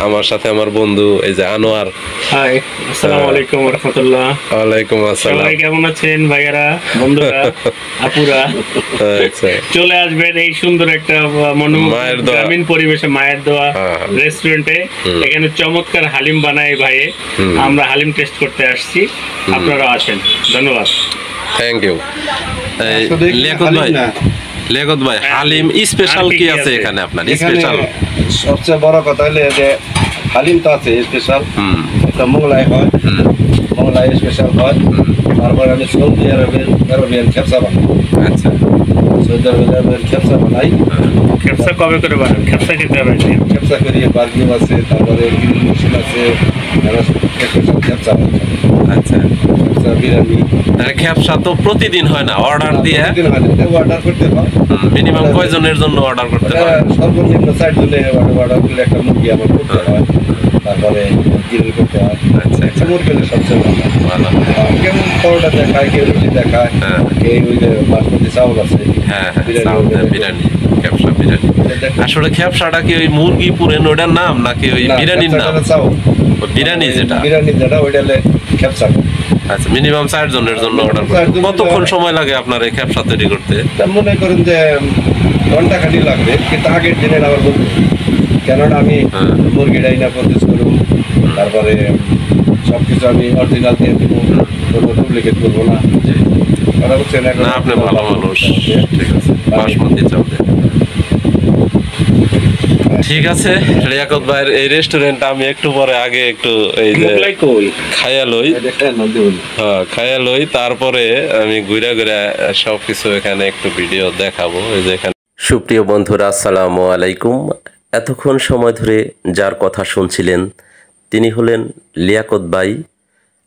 আমার সাথে আমার বন্ধু এই যে আনোয়ার। হাই, আসসালামু আলাইকুম ওয়া রাহমাতুল্লাহ। ওয়ালাইকুম আসসালাম। সবাই কেমন আছেন ভাইয়ারা, বন্ধুরা, আপুরা? চলে আসবেন এই সুন্দর একটা মনোমুগ্ধকর গ্রামীণ পরিবেশে মায়ের দোয়া রেস্টুরেন্টে। এখানে চমৎকার হালিম বানায় ভাইয়ে। আমরা হালিম টেস্ট করতে আসছি, আপনারা আসেন। ধন্যবাদ। Thank you. লিয়াকত ভাই, হালিম স্পেশাল কি আছে এখানে আপনার? স্পেশাল সবচেয়ে বড় কথা হলো যে হালিম তো আছে স্পেশাল, একটা মোগলাই হয়, মোগলাই স্পেশাল হয়। তারপরে আমি সৌদি আরবিয়ান খেপসা বানাই। আচ্ছা, সৌদি আরবিয়ান খেপসা বানাই। খেপসা কবে করে বানান? খেপসা খেতে হবে। খেপসা করি, বার্গিউ আছে, তারপরে গ্রিল মেশিন আছে, খেপসা। আচ্ছা, খেপসা বিরিয়ানি। খেপসা তো প্রতিদিন হয় না, অর্ডার দিয়ে অর্ডার করতে হয়। মিনিমাম কয়জনের জন্য অর্ডার করতে হয়? সর্বনিম্ন 4 জনের অর্ডার করলে একটা মুরগি আমার করতে হয়, তারপরে গ্রিল করতে হয়। আচ্ছা, একটা মুরগি হলে সবচেয়ে ভালো। কেমন পরোটা দেখায়, কেউ রুটি দেখায়, কেউ ওই যে বাসমতি চাউল আছে। হ্যাঁ, বিরিয়ানি, খেপসা বিরিয়ানি। আসলে খেপসাটা কি ওই মুরগি পুরেন ওটার নাম নাকি ওই বিরিয়ানির নাম? বিরিয়ানি যেটা ওইটা খেপসা। আচ্ছা, মিনিমাম 4 জনের জন্য অর্ডার করতে কতক্ষণ সময় লাগে আপনার এই খেপসা তৈরি করতে? মনে করেন যে ঘন্টা খানি লাগবে, কিন্তু আগের দিনের আবার বলবো, কেননা আমি মুরগিটাই না প্রসেস করবো, তারপরে সবকিছু আমি অরিজিনাল দিয়ে দেবো, কোনো ডুপ্লিকেট করবো না। না, আপনি ভালো মানুষ। ঠিক আছে, বাসমতি চাউল। ঠিক আছে, লিয়াকত ভাইয়ের এই রেস্টুরেন্ট আমি একটু পরে আগে একটু এই যে খাইয়া লই, তারপরে আমি ঘুরে ঘুরে সবকিছু এখানে একটু ভিডিও দেখাবো। এই যে এখানে সুপ্রিয় বন্ধুরা, আসসালামু আলাইকুম। এতক্ষণ সময় ধরে যার কথা শুনছিলেন তিনি হলেন লিয়াকত ভাই।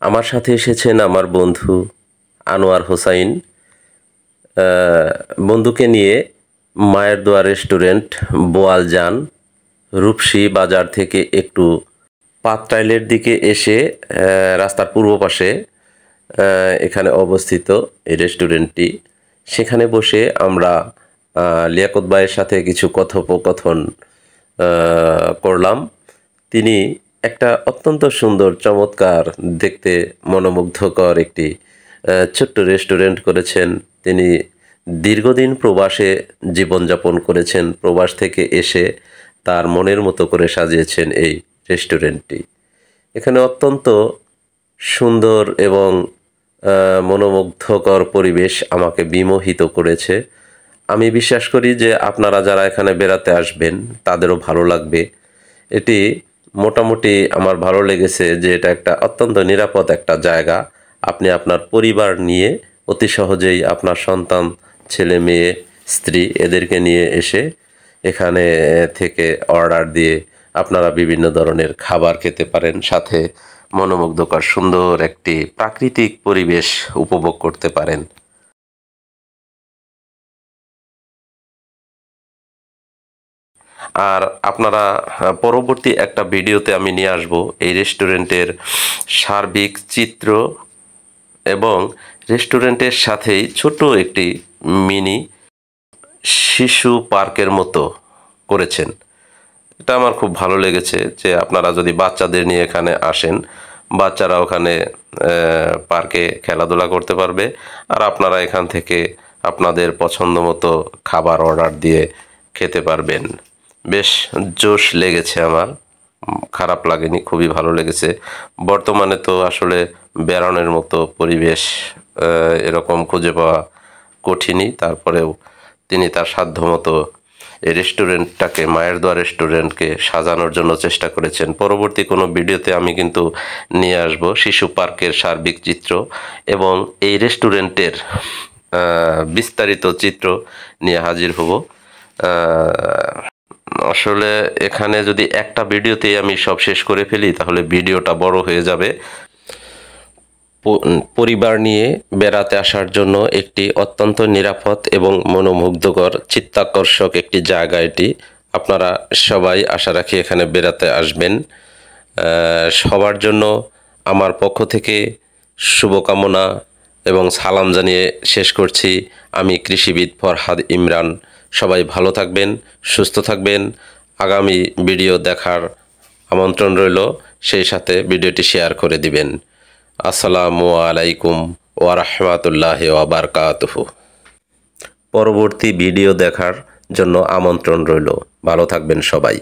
আমার সাথে এসেছেন আমার বন্ধু আনোয়ার হোসাইন। বন্ধুকে নিয়ে মায়ের দোয়া রেস্টুরেন্ট, বোয়ালজান, রূপসী বাজার থেকে একটু পাতটাইলের দিকে এসে রাস্তার পূর্ব পাশে এখানে অবস্থিত এই রেস্টুরেন্টটি। সেখানে বসে আমরা লিয়াকত ভাইয়ের সাথে কিছু কথোপকথন করলাম। তিনি একটা অত্যন্ত সুন্দর, চমৎকার, দেখতে মনোমুগ্ধকর একটি ছোট্ট রেস্টুরেন্ট করেছেন। তিনি দীর্ঘদিন প্রবাসে জীবনযাপন করেছেন। প্রবাস থেকে এসে তার মনের মতো করে সাজিয়েছেন এই রেস্টুরেন্টটি। এখানে অত্যন্ত সুন্দর এবং মনোমুগ্ধকর পরিবেশ আমাকে বিমোহিত করেছে। আমি বিশ্বাস করি যে আপনারা যারা এখানে বেড়াতে আসবেন তাদেরও ভালো লাগবে। এটি মোটামুটি আমার ভালো লেগেছে যে এটা একটা অত্যন্ত নিরাপদ একটা জায়গা। আপনি আপনার পরিবার নিয়ে অতি সহজেই আপনার সন্তান, ছেলে মেয়ে, স্ত্রী এদেরকে নিয়ে এসে এখানে থেকে অর্ডার দিয়ে আপনারা বিভিন্ন ধরনের খাবার খেতে পারেন, সাথে মনোমুগ্ধকর সুন্দর একটি প্রাকৃতিক পরিবেশ উপভোগ করতে পারেন। আর আপনারা পরবর্তী একটা ভিডিওতে আমি নিয়ে আসব এই রেস্টুরেন্টের সার্বিক চিত্র, এবং রেস্টুরেন্টের সাথেই ছোট একটি মিনি শিশু পার্কের মতো করেছেন। এটা আমার খুব ভালো লেগেছে যে আপনারা যদি বাচ্চাদের নিয়ে এখানে আসেন, বাচ্চারা ওখানে পার্কে খেলাধুলা করতে পারবে, আর আপনারা এখান থেকে আপনাদের পছন্দ মতো খাবার অর্ডার দিয়ে খেতে পারবেন। বেশ জোশ লেগেছে আমার, খারাপ লাগেনি, খুবই ভালো লেগেছে। বর্তমানে তো আসলে বেড়ানোর মতো পরিবেশ এরকম খুঁজে পাওয়া কঠিনই, তারপরেও তিনি তার সাধ্যমতো এই রেস্টুরেন্টটাকে, মায়ের দোয়া রেস্টুরেন্টকে সাজানোর জন্য চেষ্টা করেছেন। পরবর্তী কোনো ভিডিওতে আমি কিন্তু নিয়ে আসব শিশু পার্কের সার্বিক চিত্র এবং এই রেস্টুরেন্টের বিস্তারিত চিত্র নিয়ে হাজির হব। আসলে এখানে যদি একটা ভিডিওতেই আমি সব শেষ করে ফেলি তাহলে ভিডিওটা বড় হয়ে যাবে। পরিবার নিয়ে বেড়াতে আসার জন্য একটি অত্যন্ত নিরাপদ এবং মনোমুগ্ধকর, চিত্তাকর্ষক একটি জায়গা এটি। আপনারা সবাই আশা রাখি এখানে বেড়াতে আসবেন। সবার জন্য আমার পক্ষ থেকে শুভকামনা এবং সালাম জানিয়ে শেষ করছি। আমি কৃষিবিদ ফরহাদ ইমরান। সবাই ভালো থাকবেন, সুস্থ থাকবেন। আগামী ভিডিও দেখার আমন্ত্রণ রইল, সেই সাথে ভিডিওটি শেয়ার করে দিবেন। আসসালামু আলাইকুম ওয়া রাহমাতুল্লাহি ওয়া বারাকাতুহু। পরবর্তী ভিডিও দেখার জন্য আমন্ত্রণ রইল। ভালো থাকবেন সবাই।